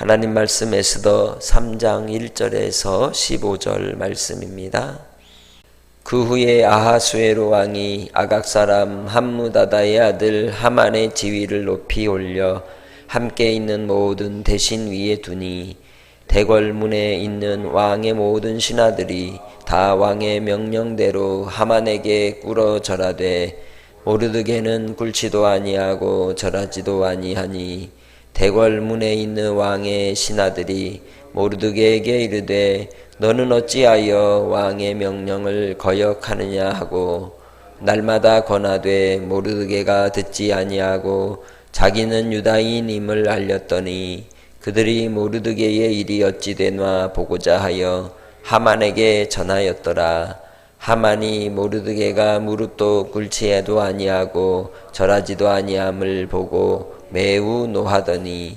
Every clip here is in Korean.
하나님 말씀 에스더 3장 1절에서 15절 말씀입니다. 그 후에 아하수에로 왕이 아각 사람 함무다다의 아들 하만의 지위를 높이 올려 함께 있는 모든 대신 위에 두니 대궐문에 있는 왕의 모든 신하들이 다 왕의 명령대로 하만에게 꿇어 절하되 모르드게는 꿇지도 아니하고 절하지도 아니하니 대궐문에 있는 왕의 신하들이 모르드게에게 이르되 너는 어찌하여 왕의 명령을 거역하느냐 하고 날마다 권하되 모르드게가 듣지 아니하고 자기는 유다인임을 알렸더니 그들이 모르드게의 일이 어찌 되나 보고자 하여 하만에게 전하였더라. 하만이 모르드게가 무릎도 꿇지도 아니하고 절하지도 아니함을 보고 매우 노하더니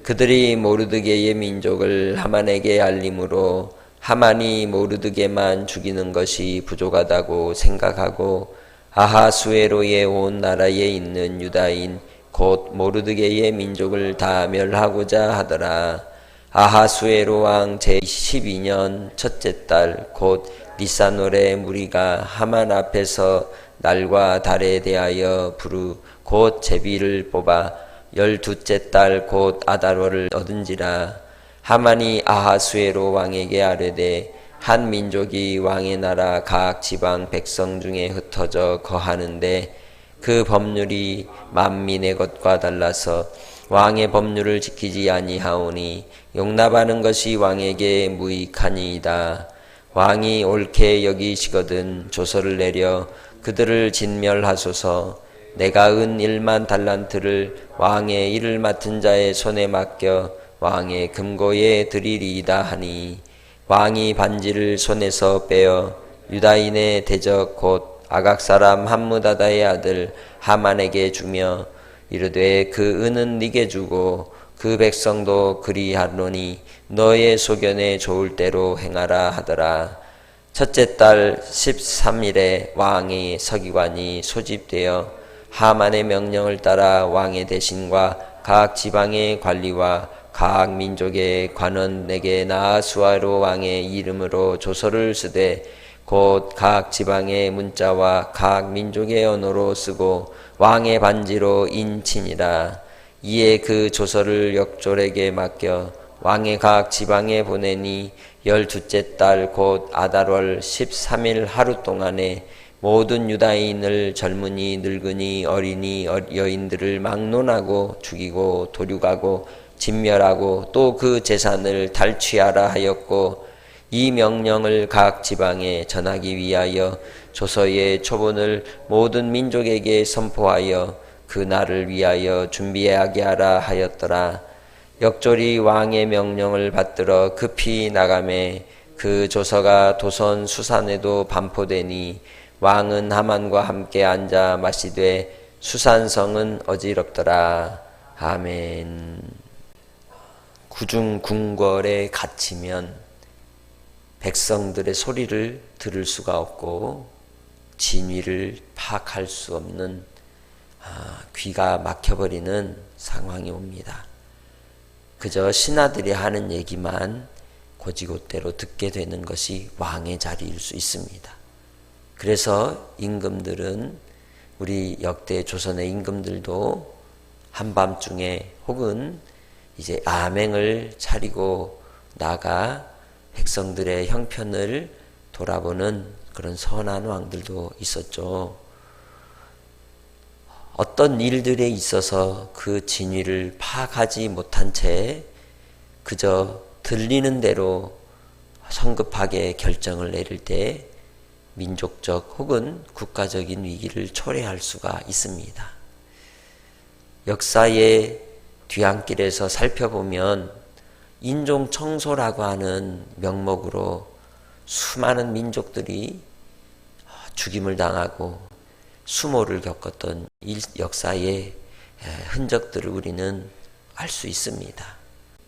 그들이 모르드게의 민족을 하만에게 알림으로 하만이 모르드게만 죽이는 것이 부족하다고 생각하고 아하수에로의 온 나라에 있는 유다인 곧 모르드게의 민족을 다 멸하고자 하더라. 아하수에로 왕 제12년 첫째 달 곧 니산월의 무리가 하만 앞에서 날과 달에 대하여 부르 곧 제비를 뽑아 12째 달 곧 아달월을 얻은지라. 하만이 아하수에로 왕에게 아뢰되 한 민족이 왕의 나라 각 지방 백성 중에 흩어져 거하는데 그 법률이 만민의 것과 달라서 왕의 법률을 지키지 아니하오니 용납하는 것이 왕에게 무익하니이다. 왕이 옳게 여기시거든 조서를 내려 그들을 진멸하소서. 내가 은 1만 달란트를 왕의 일을 맡은 자의 손에 맡겨 왕의 금고에 드리리이다 하니 왕이 반지를 손에서 빼어 유다인의 대적 곧 아각 사람 함무다다의 아들 하만에게 주며 이르되 그 은은 네게 주고 그 백성도 그리하노니 너의 소견에 좋을 대로 행하라 하더라. 첫째 달 13일에 왕의 서기관이 소집되어 하만의 명령을 따라 왕의 대신과 각 지방의 관리와 각 민족의 관원에게 나아수아로 왕의 이름으로 조서를 쓰되 곧 각 지방의 문자와 각 민족의 언어로 쓰고 왕의 반지로 인치니라. 이에 그 조서를 역졸에게 맡겨 왕의 각 지방에 보내니 12째 달 곧 아달월 13일 하루 동안에 모든 유다인을 젊은이 늙은이 어린이 여인들을 막론하고 죽이고 도륙하고 진멸하고 또 그 재산을 탈취하라 하였고 이 명령을 각 지방에 전하기 위하여 조서의 초본을 모든 민족에게 선포하여 그 날을 위하여 준비하게 하라 하였더라. 역졸이 왕의 명령을 받들어 급히 나가매 그 조서가 도선 수산에도 반포되니 왕은 하만과 함께 앉아 마시되 수산성은 어지럽더라. 아멘. 구중궁궐에 갇히면 백성들의 소리를 들을 수가 없고 진위를 파악할 수 없는 귀가 막혀버리는 상황이 옵니다. 그저 신하들이 하는 얘기만 곧이곧대로 듣게 되는 것이 왕의 자리일 수 있습니다. 그래서 임금들은 우리 역대 조선의 임금들도 한밤중에 혹은 이제 암행을 차리고 나가 백성들의 형편을 돌아보는 그런 선한 왕들도 있었죠. 어떤 일들에 있어서 그 진위를 파악하지 못한 채 그저 들리는 대로 성급하게 결정을 내릴 때 민족적 혹은 국가적인 위기를 초래할 수가 있습니다. 역사의 뒤안길에서 살펴보면 인종 청소라고 하는 명목으로 수많은 민족들이 죽임을 당하고 수모를 겪었던 역사의 흔적들을 우리는 알 수 있습니다.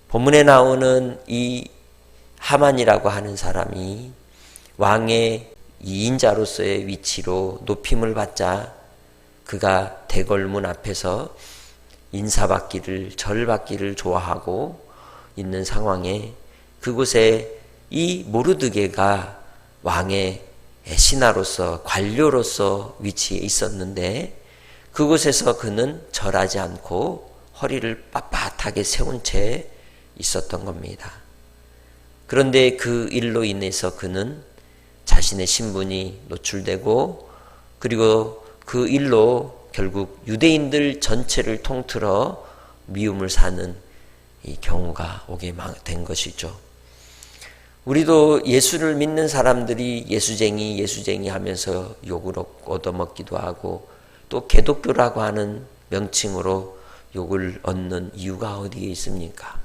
본문에 나오는 이 하만이라고 하는 사람이 왕의 이인자로서의 위치로 높임을 받자 그가 대궐문 앞에서 인사받기를 절받기를 좋아하고 있는 상황에 그곳에 이 모르드게가 왕의 신하로서 관료로서 위치해 있었는데 그곳에서 그는 절하지 않고 허리를 빳빳하게 세운 채 있었던 겁니다. 그런데 그 일로 인해서 그는 자신의 신분이 노출되고 그리고 그 일로 결국 유대인들 전체를 통틀어 미움을 사는 이 경우가 오게 된 것이죠. 우리도 예수를 믿는 사람들이 예수쟁이 하면서 욕을 얻어먹기도 하고 또 개독교라고 하는 명칭으로 욕을 얻는 이유가 어디에 있습니까?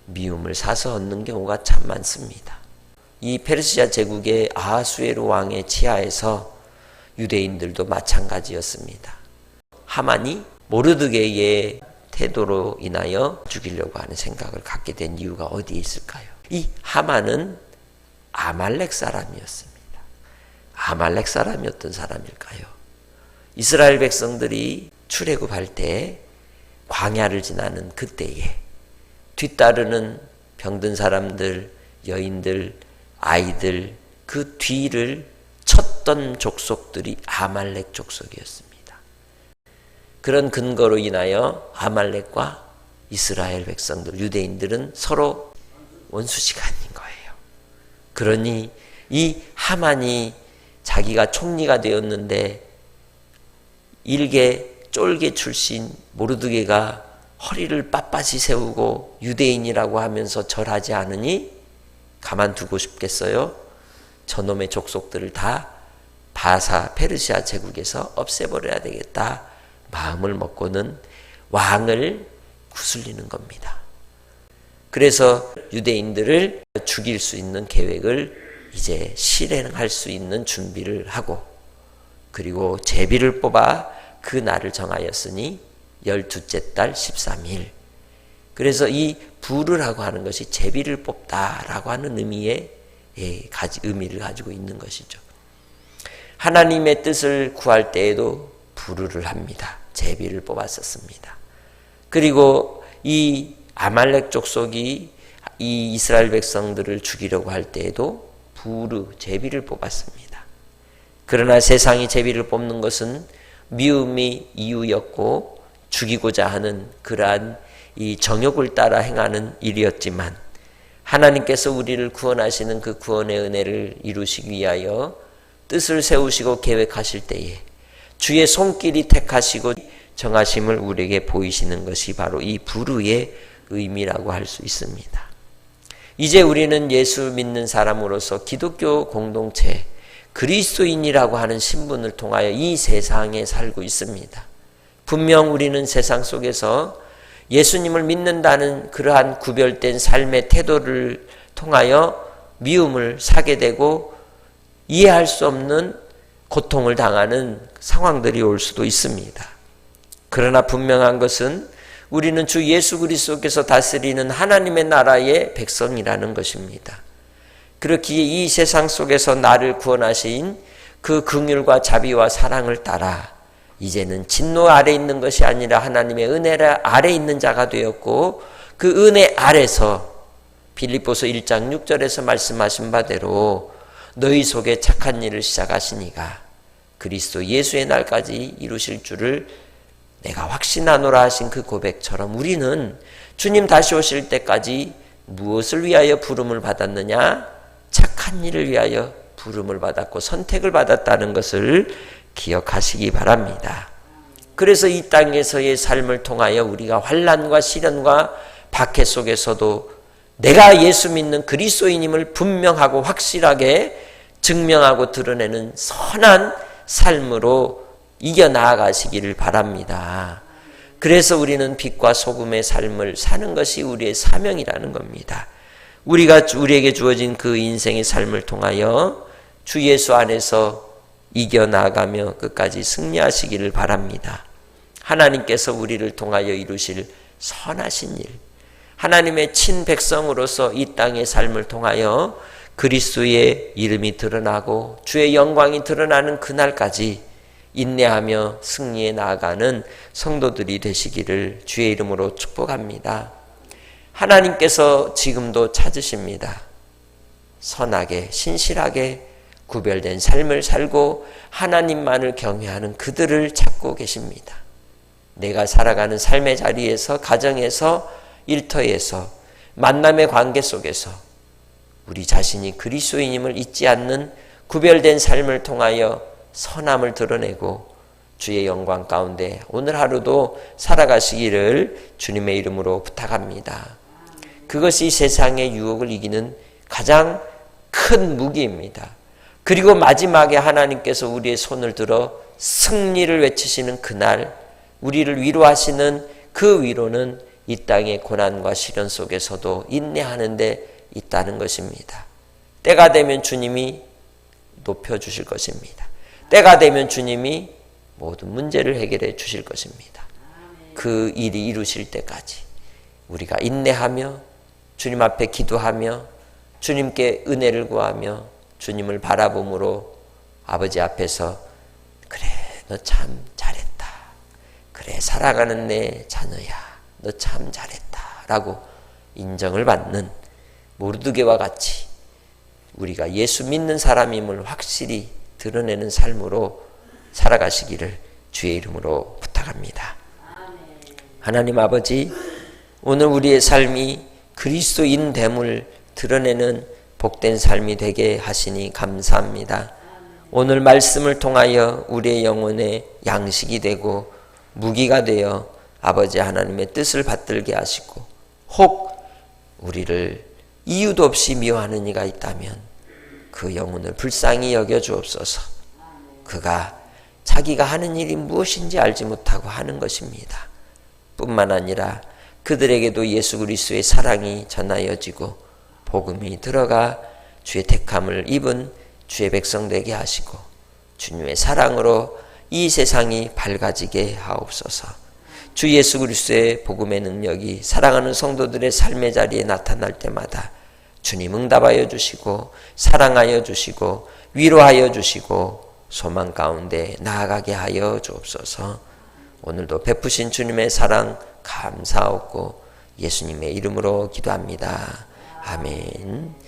미움을 사서 얻는 경우가 참 많습니다. 이 페르시아 제국의 아하수에로 왕의 치하에서 유대인들도 마찬가지였습니다. 하만이 모르드게의 태도로 인하여 죽이려고 하는 생각을 갖게 된 이유가 어디에 있을까요? 이 하만은 아말렉 사람이었습니다. 아말렉 사람이 어떤 사람일까요? 이스라엘 백성들이 출애굽할 때 광야를 지나는 그때에 뒤따르는 병든 사람들, 여인들, 아이들 그 뒤를 쳤던 족속들이 아말렉 족속이었습니다. 그런 근거로 인하여 아말렉과 이스라엘 백성들, 유대인들은 서로 원수지간인 거예요. 그러니 이 하만이 자기가 총리가 되었는데 일개 쫄개 출신 모르드게가 허리를 빳빳이 세우고 유대인이라고 하면서 절하지 않으니 가만두고 싶겠어요? 저놈의 족속들을 다 바사 페르시아 제국에서 없애버려야 되겠다 마음을 먹고는 왕을 구슬리는 겁니다. 그래서 유대인들을 죽일 수 있는 계획을 이제 실행할 수 있는 준비를 하고 그리고 제비를 뽑아 그 날을 정하였으니 12째 달 13일. 그래서 이 부르라고 하는 것이 제비를 뽑다라고 하는 의미를 가지고 있는 것이죠. 하나님의 뜻을 구할 때에도 부르를 합니다. 제비를 뽑았었습니다. 그리고 이 아말렉 족속이 이 이스라엘 백성들을 죽이려고 할 때에도 부르, 제비를 뽑았습니다. 그러나 세상이 제비를 뽑는 것은 미움이 이유였고 죽이고자 하는 그러한 이 정욕을 따라 행하는 일이었지만 하나님께서 우리를 구원하시는 그 구원의 은혜를 이루시기 위하여 뜻을 세우시고 계획하실 때에 주의 손길이 택하시고 정하심을 우리에게 보이시는 것이 바로 이 부르의 의미라고 할 수 있습니다. 이제 우리는 예수 믿는 사람으로서 기독교 공동체 그리스도인이라고 하는 신분을 통하여 이 세상에 살고 있습니다. 분명 우리는 세상 속에서 예수님을 믿는다는 그러한 구별된 삶의 태도를 통하여 미움을 사게 되고 이해할 수 없는 고통을 당하는 상황들이 올 수도 있습니다. 그러나 분명한 것은 우리는 주 예수 그리스도께서 다스리는 하나님의 나라의 백성이라는 것입니다. 그렇기에 이 세상 속에서 나를 구원하신 그 긍휼과 자비와 사랑을 따라 이제는 진노 아래 있는 것이 아니라 하나님의 은혜 아래 있는 자가 되었고 그 은혜 아래서 빌립보서 1장 6절에서 말씀하신 바대로 너희 속에 착한 일을 시작하시니가 그리스도 예수의 날까지 이루실 줄을 내가 확신하노라 하신 그 고백처럼 우리는 주님 다시 오실 때까지 무엇을 위하여 부름을 받았느냐? 착한 일을 위하여 부름을 받았고 선택을 받았다는 것을 기억하시기 바랍니다. 그래서 이 땅에서의 삶을 통하여 우리가 환난과 시련과 박해 속에서도 내가 예수 믿는 그리스도인임을 분명하고 확실하게 증명하고 드러내는 선한 삶으로 이겨나가시기를 바랍니다. 그래서 우리는 빛과 소금의 삶을 사는 것이 우리의 사명이라는 겁니다. 우리에게 주어진 그 인생의 삶을 통하여 주 예수 안에서 이겨나가며 끝까지 승리하시기를 바랍니다. 하나님께서 우리를 통하여 이루실 선하신 일, 하나님의 친백성으로서 이 땅의 삶을 통하여 그리스도의 이름이 드러나고 주의 영광이 드러나는 그날까지 인내하며 승리해 나아가는 성도들이 되시기를 주의 이름으로 축복합니다. 하나님께서 지금도 찾으십니다. 선하게 신실하게 구별된 삶을 살고 하나님만을 경외하는 그들을 찾고 계십니다. 내가 살아가는 삶의 자리에서, 가정에서, 일터에서, 만남의 관계 속에서 우리 자신이 그리스도인임을 잊지 않는 구별된 삶을 통하여 선함을 드러내고 주의 영광 가운데 오늘 하루도 살아가시기를 주님의 이름으로 부탁합니다. 그것이 세상의 유혹을 이기는 가장 큰 무기입니다. 그리고 마지막에 하나님께서 우리의 손을 들어 승리를 외치시는 그날, 우리를 위로하시는 그 위로는 이 땅의 고난과 시련 속에서도 인내하는 데 있다는 것입니다. 때가 되면 주님이 높여주실 것입니다. 때가 되면 주님이 모든 문제를 해결해 주실 것입니다. 그 일이 이루실 때까지 우리가 인내하며 주님 앞에 기도하며 주님께 은혜를 구하며 주님을 바라봄으로 아버지 앞에서 그래 너 참 잘했다. 그래 사랑하는 내 자녀야 너 참 잘했다 라고 인정을 받는 모르드게와 같이 우리가 예수 믿는 사람임을 확실히 드러내는 삶으로 살아가시기를 주의 이름으로 부탁합니다. 하나님 아버지, 오늘 우리의 삶이 그리스도인됨을 드러내는 복된 삶이 되게 하시니 감사합니다. 오늘 말씀을 통하여 우리의 영혼의 양식이 되고 무기가 되어 아버지 하나님의 뜻을 받들게 하시고, 혹 우리를 이유도 없이 미워하는 이가 있다면 그 영혼을 불쌍히 여겨 주옵소서. 그가 자기가 하는 일이 무엇인지 알지 못하고 하는 것입니다. 뿐만 아니라 그들에게도 예수 그리스도의 사랑이 전하여지고 복음이 들어가 주의 택함을 입은 주의 백성 되게 하시고 주님의 사랑으로 이 세상이 밝아지게 하옵소서. 주 예수 그리스도의 복음의 능력이 사랑하는 성도들의 삶의 자리에 나타날 때마다 주님 응답하여 주시고 사랑하여 주시고 위로하여 주시고 소망 가운데 나아가게 하여 주옵소서. 오늘도 베푸신 주님의 사랑 감사하고 예수님의 이름으로 기도합니다. 아멘.